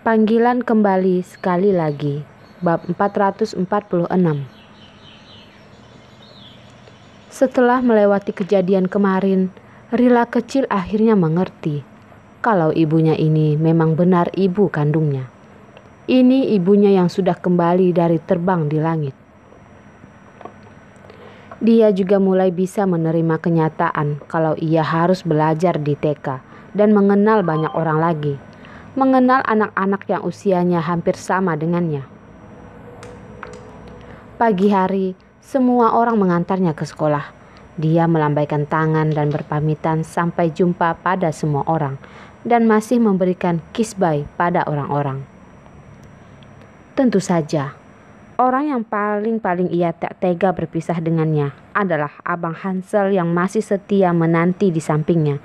Panggilan kembali sekali lagi. Bab 446. Setelah melewati kejadian kemarin, Rila kecil akhirnya mengerti kalau ibunya ini memang benar ibu kandungnya. Ini ibunya yang sudah kembali dari terbang di langit. Dia juga mulai bisa menerima kenyataan kalau ia harus belajar di TK dan mengenal banyak orang lagi. Mengenal anak-anak yang usianya hampir sama dengannya. Pagi hari, semua orang mengantarnya ke sekolah. Dia melambaikan tangan dan berpamitan sampai jumpa pada semua orang dan masih memberikan kiss bye pada orang-orang. Tentu saja, orang yang paling ia tak tega berpisah dengannya adalah Abang Hansel yang masih setia menanti di sampingnya.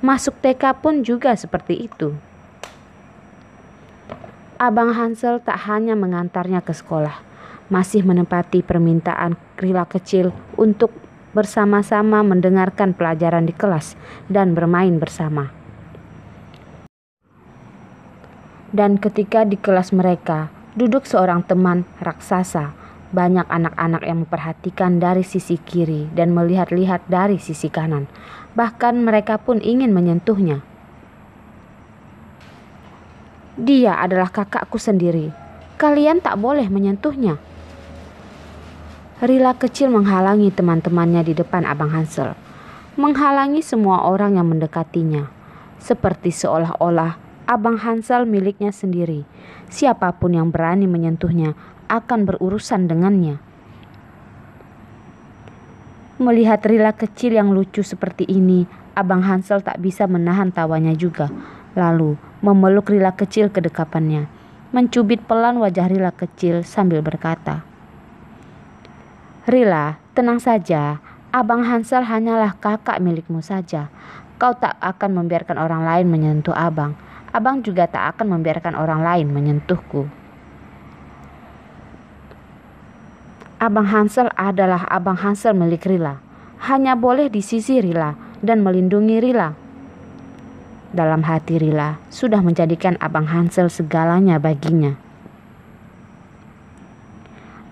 Masuk TK pun juga seperti itu. Abang Hansel tak hanya mengantarnya ke sekolah, masih menepati permintaan Rila kecil untuk bersama-sama mendengarkan pelajaran di kelas dan bermain bersama. Dan ketika di kelas mereka, duduk seorang teman raksasa. Banyak anak-anak yang memperhatikan dari sisi kiri dan melihat-lihat dari sisi kanan. Bahkan mereka pun ingin menyentuhnya. Dia adalah kakakku sendiri. Kalian tak boleh menyentuhnya. Rila kecil menghalangi teman-temannya di depan Abang Hansel. Menghalangi semua orang yang mendekatinya. Seperti seolah-olah Abang Hansel miliknya sendiri. Siapapun yang berani menyentuhnya akan berurusan dengannya. Melihat Rila kecil yang lucu seperti ini, Abang Hansel tak bisa menahan tawanya juga. Lalu memeluk Rila kecil ke dekapannya, mencubit pelan wajah Rila kecil sambil berkata, "Rila, tenang saja. Abang Hansel hanyalah kakak milikmu saja. Kau tak akan membiarkan orang lain menyentuh abang. Abang juga tak akan membiarkan orang lain menyentuhku." Abang Hansel adalah Abang Hansel milik Rila. Hanya boleh di sisi Rila dan melindungi Rila. Dalam hati Rila sudah menjadikan Abang Hansel segalanya baginya.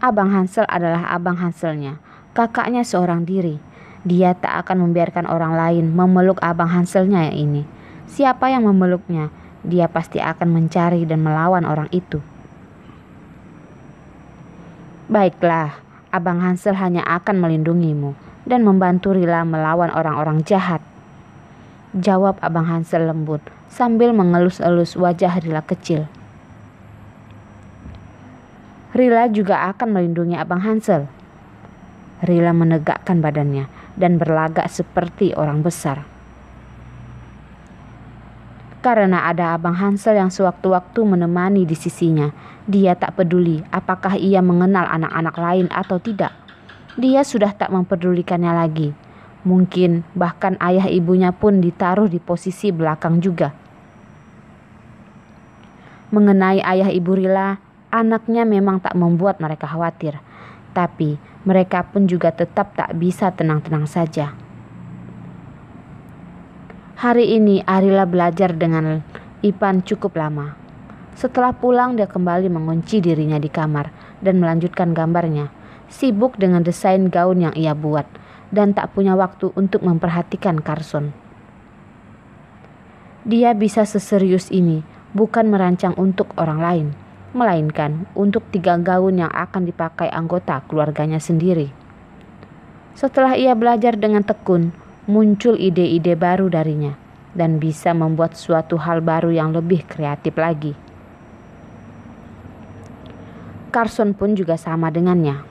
Abang Hansel adalah Abang Hanselnya, kakaknya seorang diri. Dia tak akan membiarkan orang lain memeluk Abang Hanselnya yang ini. Siapa yang memeluknya, dia pasti akan mencari dan melawan orang itu. Baiklah, Abang Hansel hanya akan melindungimu dan membantu Rila melawan orang-orang jahat, jawab Abang Hansel lembut sambil mengelus-elus wajah Rila kecil. Rila juga akan melindungi Abang Hansel. Rila menegakkan badannya dan berlagak seperti orang besar. Karena ada Abang Hansel yang sewaktu-waktu menemani di sisinya, dia tak peduli apakah ia mengenal anak-anak lain atau tidak. Dia sudah tak mempedulikannya lagi. Mungkin bahkan ayah ibunya pun ditaruh di posisi belakang juga. Mengenai ayah ibu Rila, anaknya memang tak membuat mereka khawatir. Tapi mereka pun juga tetap tak bisa tenang-tenang saja. Hari ini Rila belajar dengan Ipan cukup lama. Setelah pulang dia kembali mengunci dirinya di kamar dan melanjutkan gambarnya. Sibuk dengan desain gaun yang ia buat dan tak punya waktu untuk memperhatikan Carson. Dia bisa seserius ini bukan merancang untuk orang lain, melainkan untuk 3 gaun yang akan dipakai anggota keluarganya sendiri. Setelah ia belajar dengan tekun, muncul ide-ide baru darinya dan bisa membuat suatu hal baru yang lebih kreatif lagi. Carson pun juga sama dengannya.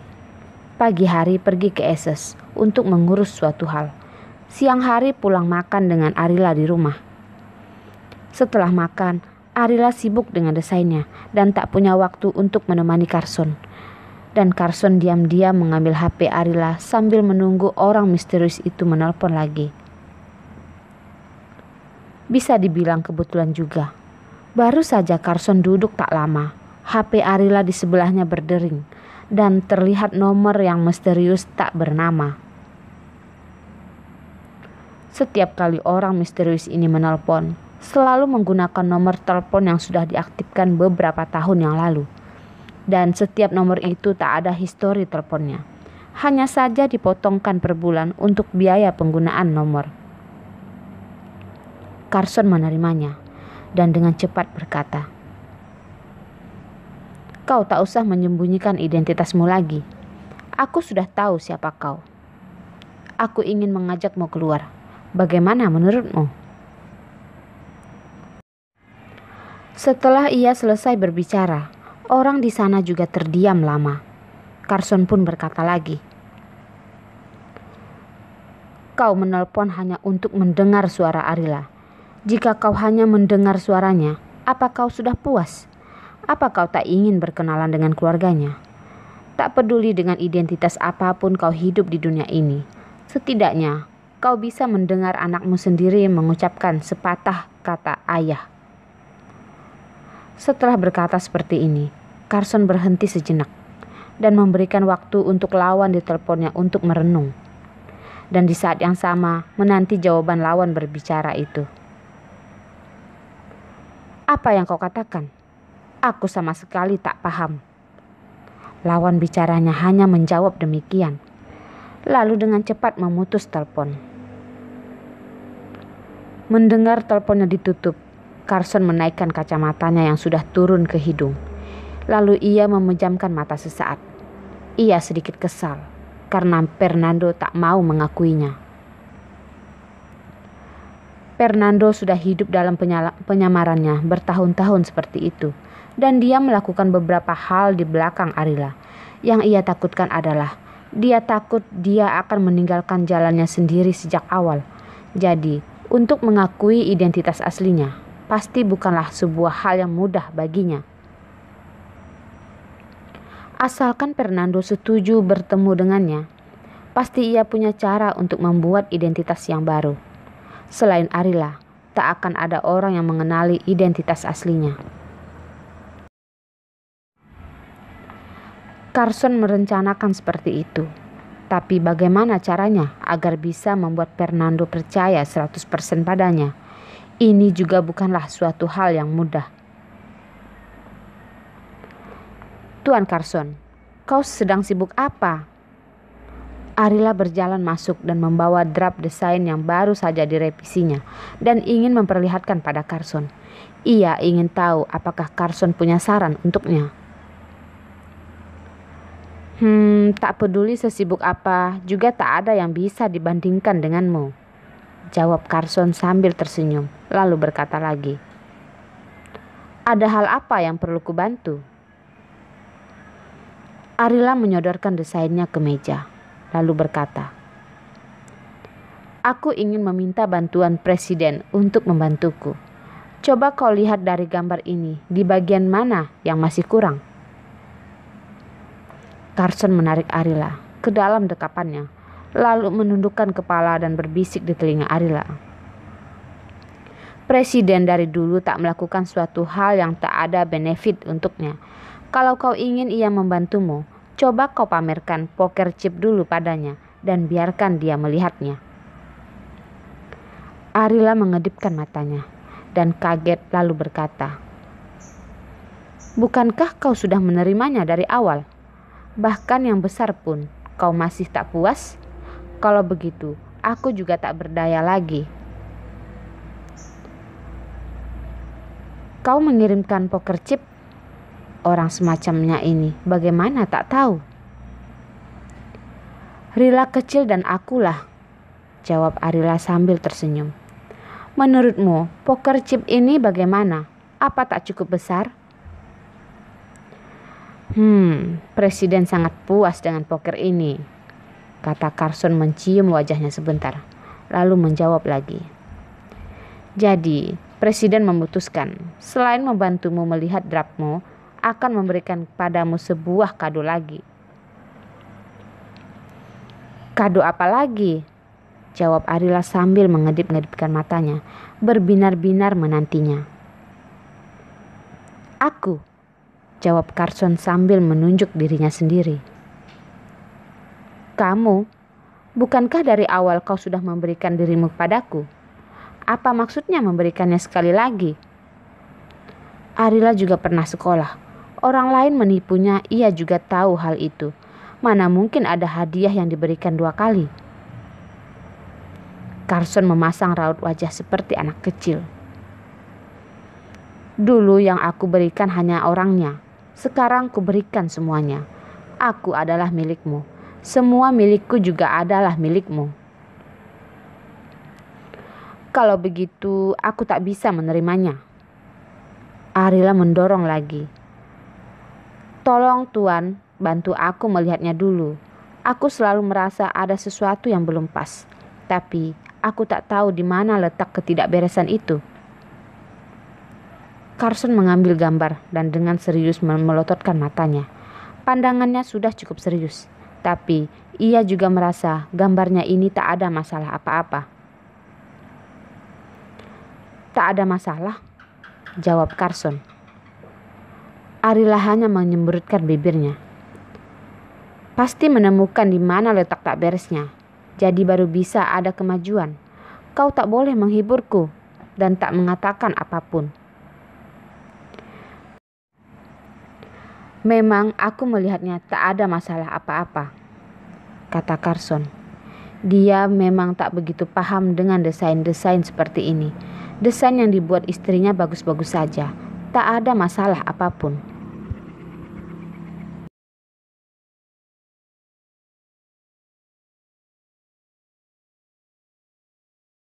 Pagi hari pergi ke Esses untuk mengurus suatu hal. Siang hari pulang makan dengan Rila di rumah. Setelah makan, Rila sibuk dengan desainnya dan tak punya waktu untuk menemani Carson. Dan Carson diam-diam mengambil HP Rila sambil menunggu orang misterius itu menelpon lagi. Bisa dibilang kebetulan juga. Baru saja Carson duduk tak lama, HP Rila di sebelahnya berdering dan terlihat nomor yang misterius tak bernama. Setiap kali orang misterius ini menelpon, selalu menggunakan nomor telepon yang sudah diaktifkan beberapa tahun yang lalu. Dan setiap nomor itu tak ada histori teleponnya. Hanya saja dipotongkan per bulan untuk biaya penggunaan nomor. Carson menerimanya dan dengan cepat berkata, "Kau tak usah menyembunyikan identitasmu lagi. Aku sudah tahu siapa kau. Aku ingin mengajakmu keluar. Bagaimana menurutmu?" Setelah ia selesai berbicara, orang di sana juga terdiam lama. Carson pun berkata lagi, "Kau menelpon hanya untuk mendengar suara Arila. Jika kau hanya mendengar suaranya, apa kau sudah puas? Apa kau tak ingin berkenalan dengan keluarganya? Tak peduli dengan identitas apapun kau hidup di dunia ini. Setidaknya, kau bisa mendengar anakmu sendiri mengucapkan sepatah kata ayah." Setelah berkata seperti ini, Carson berhenti sejenak dan memberikan waktu untuk lawan di teleponnya untuk merenung. Dan di saat yang sama menanti jawaban lawan berbicara itu. "Apa yang kau katakan? Aku sama sekali tak paham." Lawan bicaranya hanya menjawab demikian, lalu dengan cepat memutus telepon. Mendengar teleponnya ditutup, Carson menaikkan kacamatanya yang sudah turun ke hidung. Lalu ia memejamkan mata sesaat. Ia sedikit kesal karena Fernando tak mau mengakuinya. Fernando sudah hidup dalam penyamarannya bertahun-tahun seperti itu, dan dia melakukan beberapa hal di belakang Arila. Yang ia takutkan adalah dia takut dia akan meninggalkan jalannya sendiri sejak awal. Jadi, untuk mengakui identitas aslinya pasti bukanlah sebuah hal yang mudah baginya. Asalkan Fernando setuju bertemu dengannya, pasti ia punya cara untuk membuat identitas yang baru. Selain Arila, tak akan ada orang yang mengenali identitas aslinya. Carson merencanakan seperti itu. Tapi bagaimana caranya agar bisa membuat Fernando percaya 100% padanya? Ini juga bukanlah suatu hal yang mudah. "Tuan Carson, kau sedang sibuk apa?" Arila berjalan masuk dan membawa draft desain yang baru saja direvisinya dan ingin memperlihatkan pada Carson. Ia ingin tahu apakah Carson punya saran untuknya. Tak peduli sesibuk apa, juga tak ada yang bisa dibandingkan denganmu," jawab Carson sambil tersenyum, lalu berkata lagi, "Ada hal apa yang perlu kubantu?" Arila menyodorkan desainnya ke meja, lalu berkata, "Aku ingin meminta bantuan Presiden untuk membantuku. Coba kau lihat dari gambar ini, di bagian mana yang masih kurang?" Carson menarik Arila ke dalam dekapannya, lalu menundukkan kepala dan berbisik di telinga Arila. "Presiden dari dulu tak melakukan suatu hal yang tak ada benefit untuknya. Kalau kau ingin ia membantumu, coba kau pamerkan poker chip dulu padanya dan biarkan dia melihatnya." Arila mengedipkan matanya dan kaget lalu berkata, "Bukankah kau sudah menerimanya dari awal? Bahkan yang besar pun kau masih tak puas? Kalau begitu, aku juga tak berdaya lagi." "Kau mengirimkan poker chip? Orang semacamnya ini bagaimana tak tahu?" "Rila kecil dan akulah," jawab Arila sambil tersenyum. "Menurutmu poker chip ini bagaimana? Apa tak cukup besar?" Presiden sangat puas dengan poker ini," kata Carson mencium wajahnya sebentar, lalu menjawab lagi. "Jadi, Presiden memutuskan, selain membantumu melihat draftmu, akan memberikan padamu sebuah kado lagi." "Kado apa lagi?" jawab Arila sambil mengedip-ngedipkan matanya, berbinar-binar menantinya. "Aku," jawab Carson sambil menunjuk dirinya sendiri. "Kamu? Bukankah dari awal kau sudah memberikan dirimu padaku? Apa maksudnya memberikannya sekali lagi? Arila juga pernah sekolah. Orang lain menipunya, ia juga tahu hal itu. Mana mungkin ada hadiah yang diberikan 2 kali? Carson memasang raut wajah seperti anak kecil. Dulu yang aku berikan hanya orangnya. Sekarang ku berikan semuanya. Aku adalah milikmu. Semua milikku juga adalah milikmu. Kalau begitu, aku tak bisa menerimanya. Arila mendorong lagi. Tolong Tuan, bantu aku melihatnya dulu. Aku selalu merasa ada sesuatu yang belum pas. Tapi aku tak tahu di mana letak ketidakberesan itu. Carson mengambil gambar dan dengan serius melototkan matanya. Pandangannya sudah cukup serius. Tapi ia juga merasa gambarnya ini tak ada masalah apa-apa. Tak ada masalah, jawab Carson. Arila hanya menyemburutkan bibirnya. Pasti menemukan di mana letak tak beresnya. Jadi baru bisa ada kemajuan. Kau tak boleh menghiburku dan tak mengatakan apapun. Memang aku melihatnya tak ada masalah apa-apa, kata Carson. Dia memang tak begitu paham dengan desain-desain seperti ini. Desain yang dibuat istrinya bagus-bagus saja. Tak ada masalah apapun.